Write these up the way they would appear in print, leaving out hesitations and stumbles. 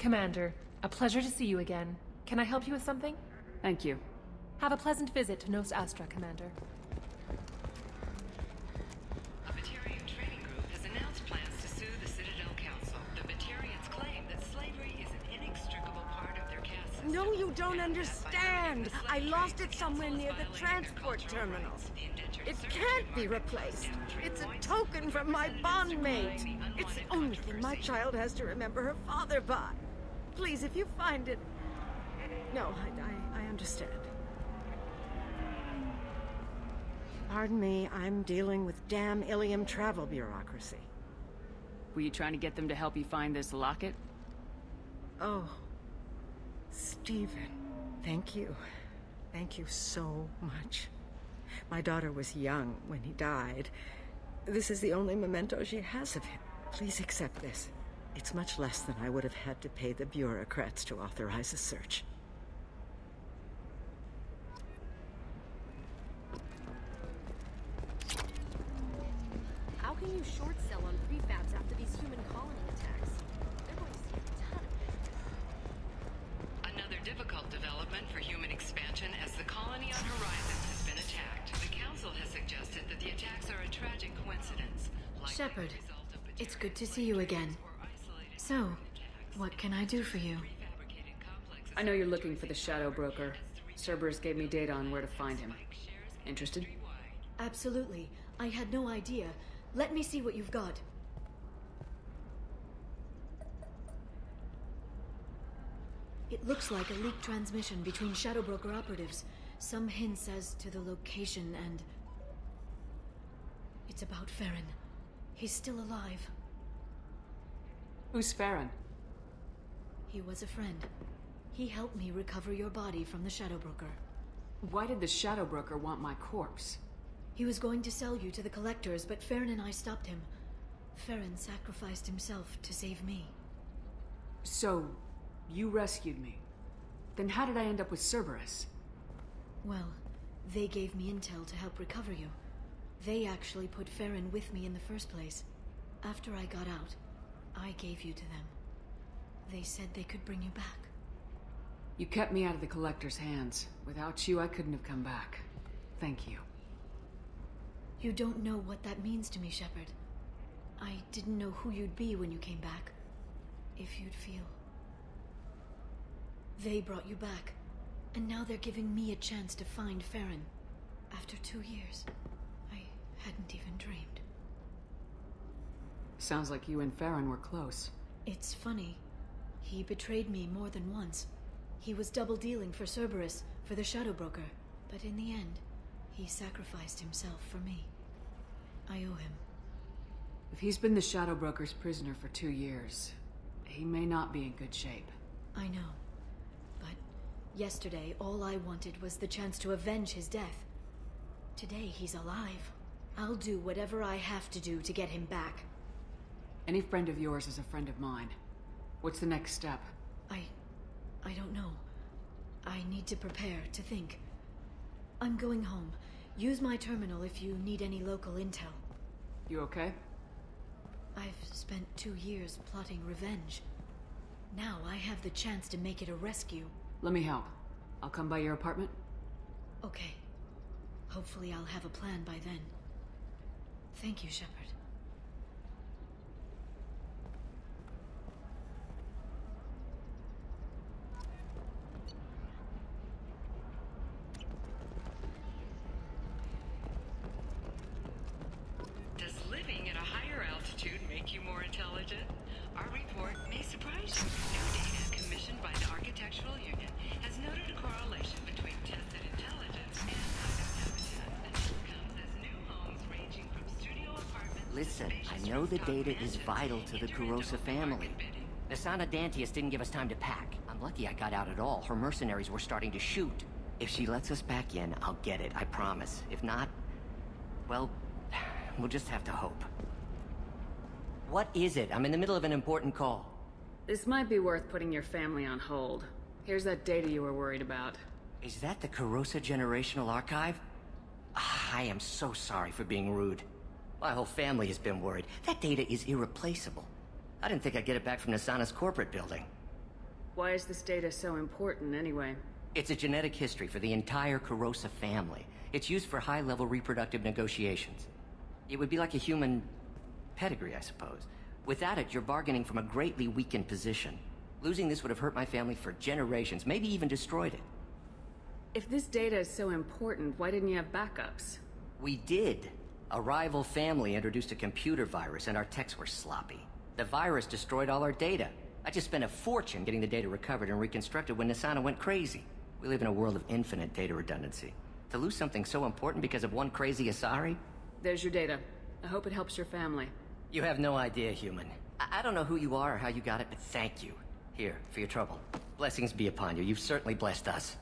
Commander, a pleasure to see you again. Can I help you with something? Thank you. Have a pleasant visit to Nos Astra, Commander. A Batarian trading group has announced plans to sue the Citadel Council. The Batarians claim that slavery is an inextricable part of their caste system. No, you don't understand! I lost it somewhere near the transport terminal. It can't be replaced. It's a token from my bondmate. It's the only thing my child has to remember her father by. Please, if you find it... No, I understand. Pardon me, I'm dealing with damn Illium travel bureaucracy. Were you trying to get them to help you find this locket? Oh, Stephen, thank you. Thank you so much. My daughter was young when he died. This is the only memento she has of him. Please accept this. It's much less than I would have had to pay the bureaucrats to authorize a search. How can you short sell on prefabs after these human colony attacks? They're going to see a ton of it. Another difficult development for human expansion as the colony on Horizon has been attacked. The Council has suggested that the attacks are a tragic coincidence. Shepard, it's good to see you again. So, what can I do for you? I know you're looking for the Shadow Broker. Cerberus gave me data on where to find him. Interested? Absolutely. I had no idea. Let me see what you've got. It looks like a leaked transmission between Shadow Broker operatives. Some hints as to the location and... It's about Farron. He's still alive. Who's Farron? He was a friend. He helped me recover your body from the Shadow Broker. Why did the Shadow Broker want my corpse? He was going to sell you to the collectors, but Farron and I stopped him. Farron sacrificed himself to save me. So, you rescued me. Then how did I end up with Cerberus? Well, they gave me intel to help recover you. They actually put Farron with me in the first place. After I got out, I gave you to them. They said they could bring you back. You kept me out of the Collector's hands. Without you, I couldn't have come back. Thank you. You don't know what that means to me, Shepard. I didn't know who you'd be when you came back. If you'd feel. They brought you back, and now they're giving me a chance to find Farron. After 2 years. I hadn't even dreamed. Sounds like you and Farron were close. It's funny. He betrayed me more than once. He was double-dealing for Cerberus, for the Shadow Broker. But in the end, he sacrificed himself for me. I owe him. If he's been the Shadow Broker's prisoner for 2 years, he may not be in good shape. I know. But yesterday, all I wanted was the chance to avenge his death. Today, he's alive. I'll do whatever I have to do to get him back. Any friend of yours is a friend of mine. What's the next step? I don't know. I need to prepare, to think. I'm going home. Use my terminal if you need any local intel. You okay? I've spent 2 years plotting revenge. Now I have the chance to make it a rescue. Let me help. I'll come by your apartment. Okay. Hopefully I'll have a plan by then. Thank you, Shepard. Does living at a higher altitude make you more intelligent? Our report may surprise you. New data commissioned by the Architectural Union has noted a correlation between tested intelligence and habitat and outcomes as new homes ranging from studio apartments. Listen, I know the data is vital to the Kurosa family. Nasana Dantius didn't give us time to pack. I'm lucky I got out at all. Her mercenaries were starting to shoot. If she lets us back in, I'll get it, I promise. If not, well, we'll just have to hope. What is it? I'm in the middle of an important call. This might be worth putting your family on hold. Here's that data you were worried about. Is that the Kurosa Generational Archive? I am so sorry for being rude. My whole family has been worried. That data is irreplaceable. I didn't think I'd get it back from Nasana's corporate building. Why is this data so important, anyway? It's a genetic history for the entire Corrosa family. It's used for high-level reproductive negotiations. It would be like a human pedigree, I suppose. Without it, you're bargaining from a greatly weakened position. Losing this would have hurt my family for generations, maybe even destroyed it. If this data is so important, why didn't you have backups? We did. A rival family introduced a computer virus and our techs were sloppy. The virus destroyed all our data. I just spent a fortune getting the data recovered and reconstructed when Nisana went crazy. We live in a world of infinite data redundancy. To lose something so important because of one crazy Asari? There's your data. I hope it helps your family. You have no idea, human. I don't know who you are or how you got it, but thank you. Here, for your trouble. Blessings be upon you. You've certainly blessed us.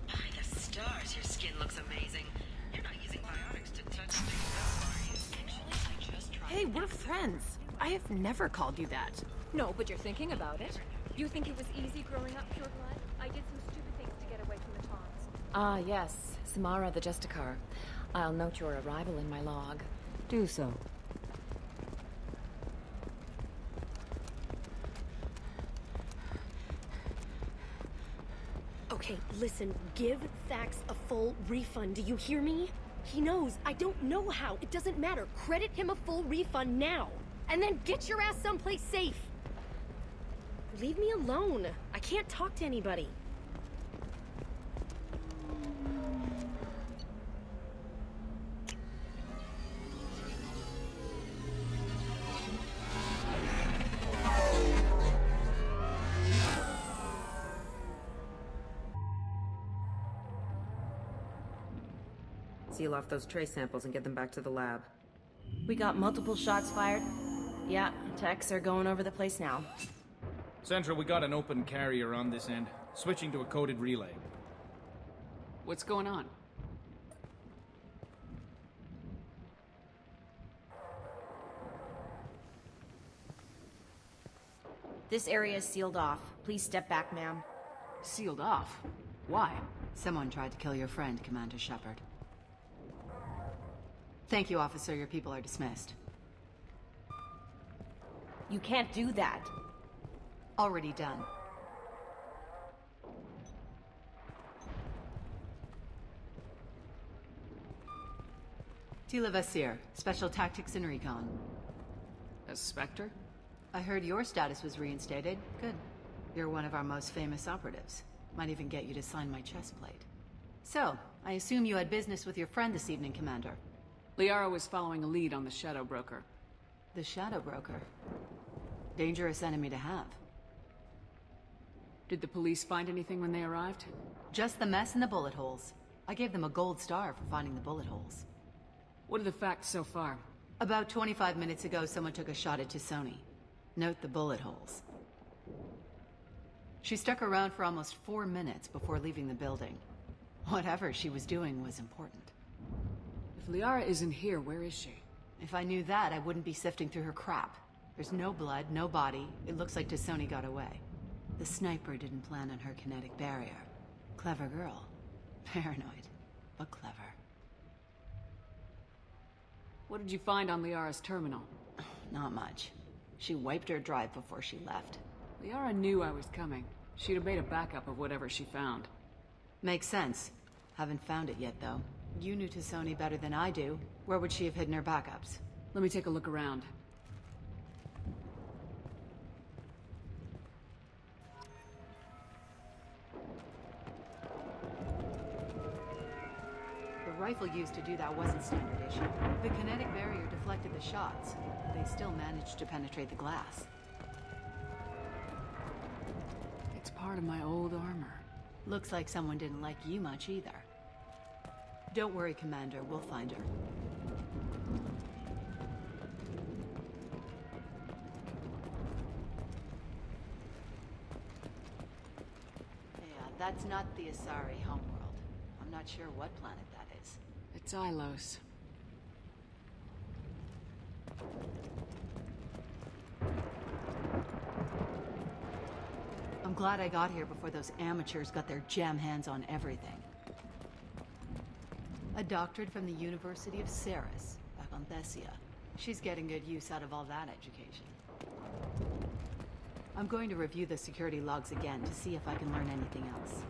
By the stars, your skin looks amazing. You're not using biotics to touch things up, are you? Actually, I just tried. Hey, we're friends. I have never called you that. No, but you're thinking about it. You think it was easy growing up pure blood? I did some stupid things to get away from the Taunts. Ah, yes. Samara the Justicar. I'll note your arrival in my log. Do so. Okay, listen, give Thax a full refund, do you hear me? He knows, I don't know how, it doesn't matter. Credit him a full refund now, and then get your ass someplace safe. Leave me alone. I can't talk to anybody. Seal off those trace samples and get them back to the lab. We got multiple shots fired. Yeah, techs are going over the place now. Central, we got an open carrier on this end. Switching to a coded relay. What's going on? This area is sealed off. Please step back, ma'am. Sealed off? Why? Someone tried to kill your friend, Commander Shepard. Thank you, officer. Your people are dismissed. You can't do that. Already done. Tila Vasir, Special Tactics and Recon. A Spectre? I heard your status was reinstated. Good. You're one of our most famous operatives. Might even get you to sign my chest plate. So, I assume you had business with your friend this evening, Commander. Liara was following a lead on the Shadow Broker. The Shadow Broker? Dangerous enemy to have. Did the police find anything when they arrived? Just the mess and the bullet holes. I gave them a gold star for finding the bullet holes. What are the facts so far? About 25 minutes ago, someone took a shot at T'Soni. Note the bullet holes. She stuck around for almost 4 minutes before leaving the building. Whatever she was doing was important. If Liara isn't here, where is she? If I knew that, I wouldn't be sifting through her crap. There's no blood, no body. It looks like T'Soni got away. The sniper didn't plan on her kinetic barrier. Clever girl. Paranoid, but clever. What did you find on Liara's terminal? Not much. She wiped her drive before she left. Liara knew I was coming. She'd have made a backup of whatever she found. Makes sense. Haven't found it yet, though. You knew T'Soni better than I do. Where would she have hidden her backups? Let me take a look around. The rifle used to do that wasn't standard issue. The kinetic barrier deflected the shots. They still managed to penetrate the glass. It's part of my old armor. Looks like someone didn't like you much either. Don't worry, Commander. We'll find her. Yeah, that's not the Asari homeworld. I'm not sure what planet that is. It's Ilos. I'm glad I got here before those amateurs got their jam hands on everything. A doctorate from the University of Cerberus, back on Thessia. She's getting good use out of all that education. I'm going to review the security logs again to see if I can learn anything else.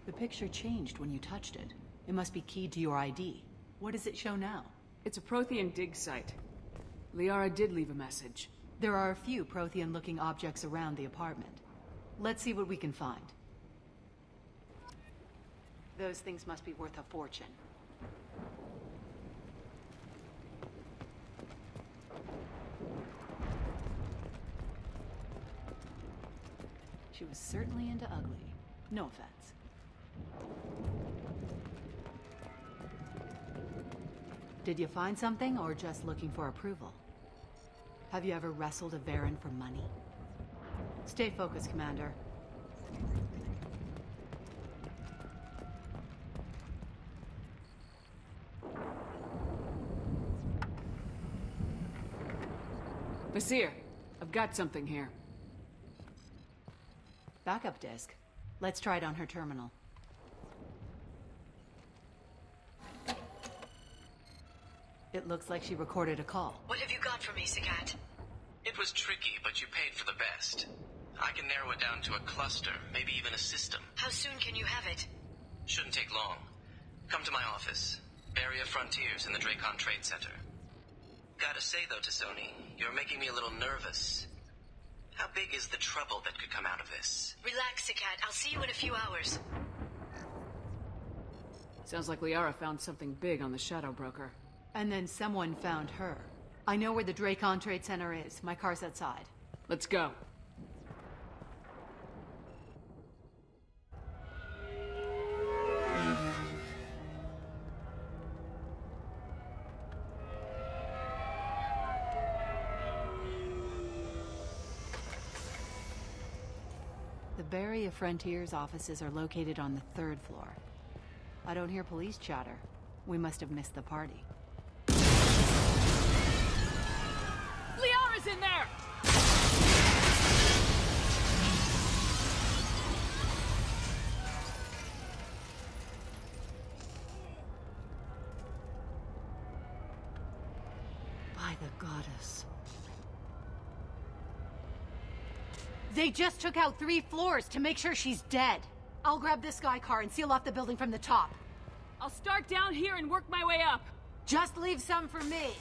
The picture changed when you touched it. It must be keyed to your ID. What does it show now? It's a Prothean dig site. Liara did leave a message. There are a few Prothean-looking objects around the apartment. Let's see what we can find. Those things must be worth a fortune. She was certainly into ugly. No offense. Did you find something, or just looking for approval? Have you ever wrestled a Baron for money? Stay focused, Commander. Vasir, I've got something here. Backup disk. Let's try it on her terminal. It looks like she recorded a call. What have you got for me, Sagat? It was tricky, but you paid for the best. I can narrow it down to a cluster, maybe even a system. How soon can you have it? Shouldn't take long. Come to my office. Barrier Frontiers in the Dracon Trade Center. Gotta say though, T'Soni, you're making me a little nervous. How big is the trouble that could come out of this? Relax, Sagat. I'll see you in a few hours. Sounds like Liara found something big on the Shadow Broker. And then someone found her. I know where the Dracon Trade Center is. My car's outside. Let's go. The Barrier Frontiers offices are located on the 3rd floor. I don't hear police chatter. We must have missed the party. Liara's in there! By the goddess. They just took out 3 floors to make sure she's dead. I'll grab this guy car and seal off the building from the top. I'll start down here and work my way up. Just leave some for me.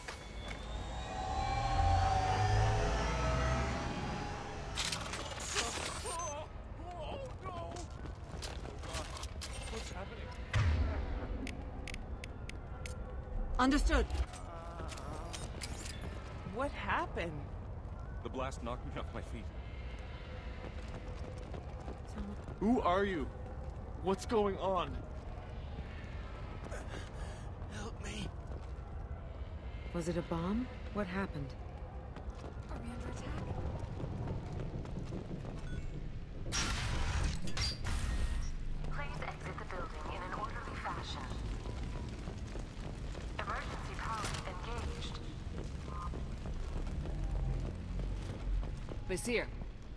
What's happening? Understood. What happened? The blast knocked me off my feet. Who are you? What's going on? Help me. Was it a bomb? What happened? Are we under attack? Please exit the building in an orderly fashion. Emergency power engaged. Vasir,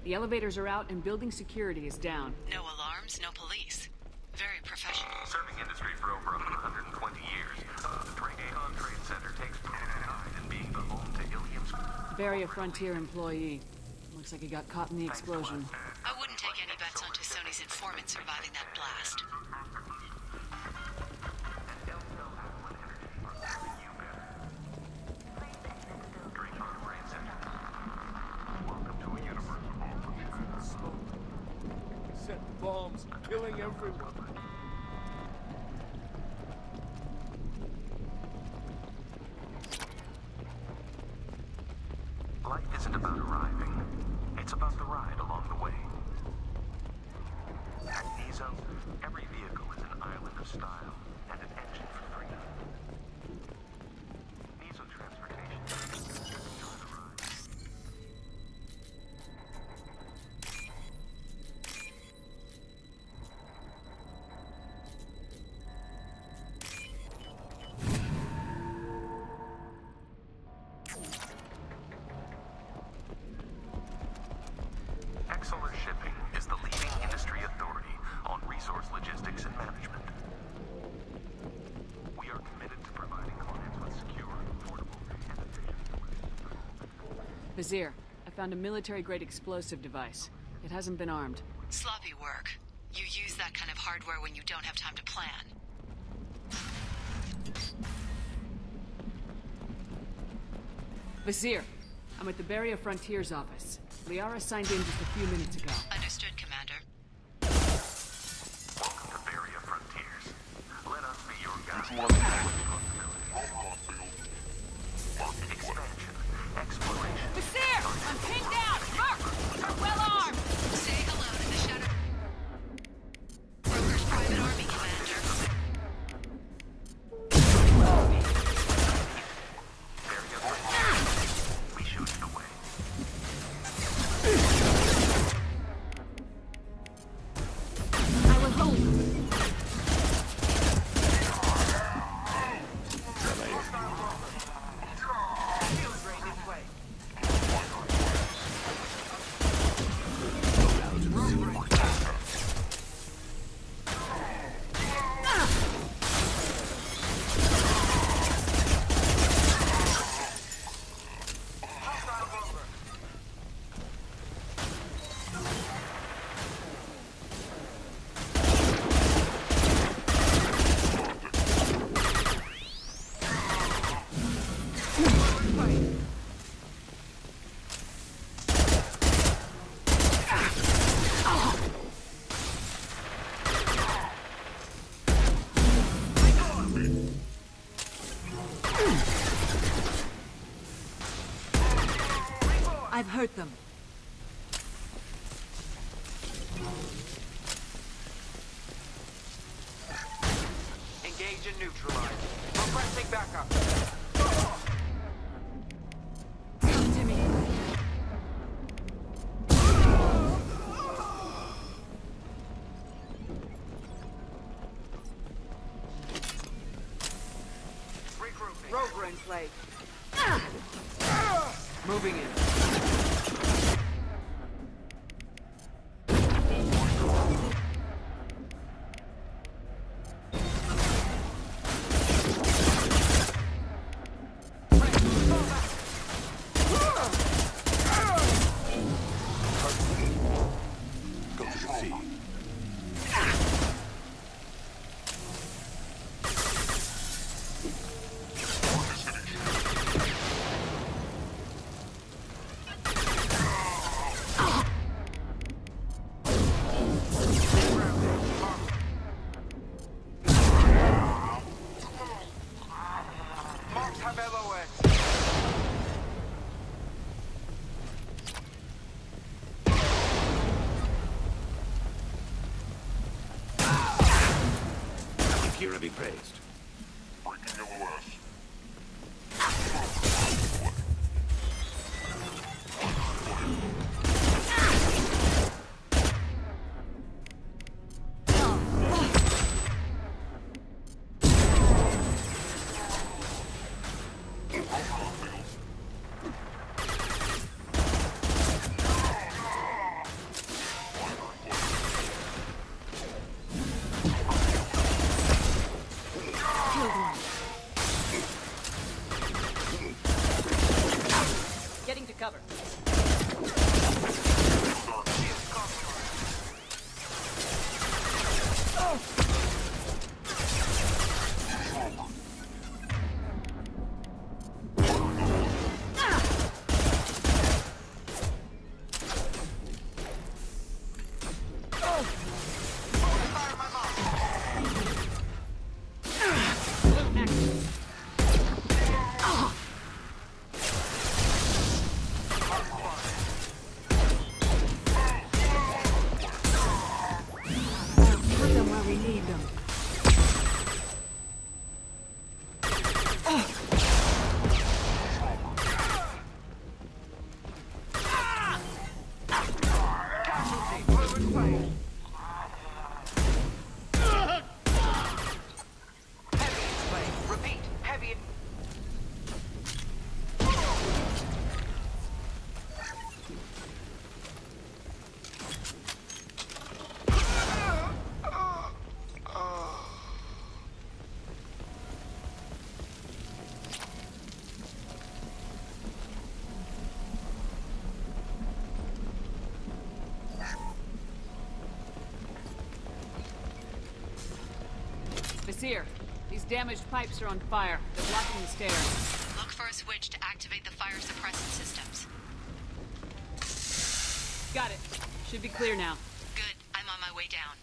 the elevators are out and building security is down. No alarms, no police. Very professional. Serving industry for over 120 years, the Dracon Trade Center takes pride in being the home to Illium's... Barrier Frontier employee. Looks like he got caught in the explosion. I wouldn't take any bets on T'Soni's informant surviving that blast. Set bombs, killing everyone. Life isn't about arriving. It's about the ride along the way. At ME2, every vehicle is an island of style and an engine for freedom. ME2 transportation. Enjoy the ride. Vizier, I found a military-grade explosive device. It hasn't been armed. Sloppy work. You use that kind of hardware when you don't have time to plan. Vizier, I'm at the Barrier Frontiers office. Liara signed in just a few minutes ago. Understood, Commander. Welcome to Barrier Frontiers. Let us be your guide. Expansion, exploration. Vizier! I'm pinned down! Mark! You're well armed! Say hello to the Shadow Broker's private army, Commander. Barrier Frontiers. We shoot it away. I will hold. I've hurt them. Engage and neutralize. Requesting backup. Come to me. Regrouping. Rover in play. Moving in. Liara be praised. Breaking LOS. Seer. These damaged pipes are on fire. They're blocking the stairs. Look for a switch to activate the fire suppressant systems. Got it. Should be clear now. Good. I'm on my way down.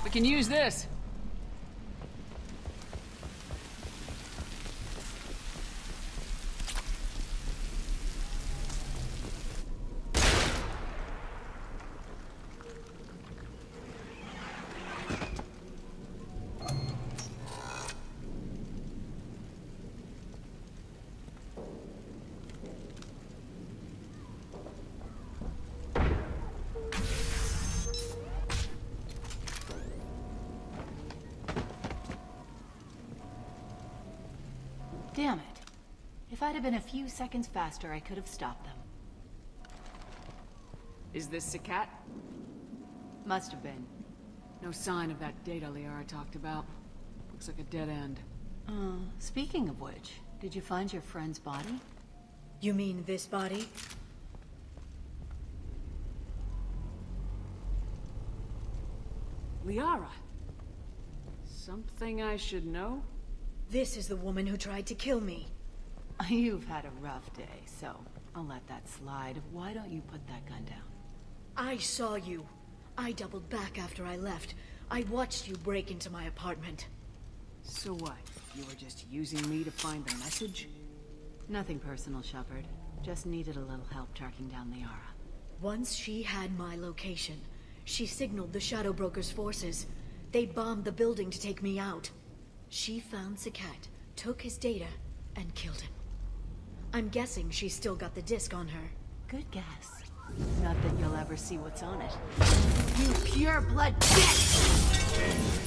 We can use this. Damn it. If I'd have been a few seconds faster, I could have stopped them. Is this Sakat? Must have been. No sign of that data Liara talked about. Looks like a dead end. Speaking of which, did you find your friend's body? You mean this body? Liara. Something I should know? This is the woman who tried to kill me. You've had a rough day, so I'll let that slide. Why don't you put that gun down? I saw you. I doubled back after I left. I watched you break into my apartment. So what? You were just using me to find the message? Nothing personal, Shepard. Just needed a little help tracking down Liara. Once she had my location, she signaled the Shadow Broker's forces. They bombed the building to take me out. She found Sakat, took his data, and killed him. I'm guessing she's still got the disc on her. Good guess. Not that you'll ever see what's on it. You pure blood bitch!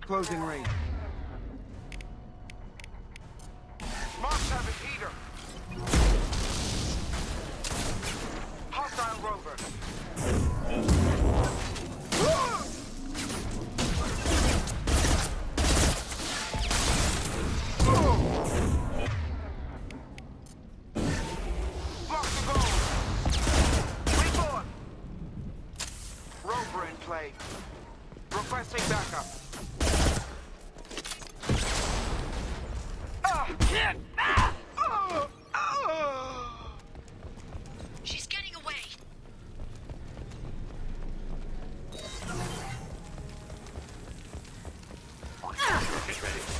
Closing range. Marks have a heater. Hostile rover. Block the goal. Reborn. Rover Get ready.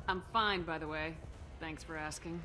I'm fine, by the way. Thanks for asking.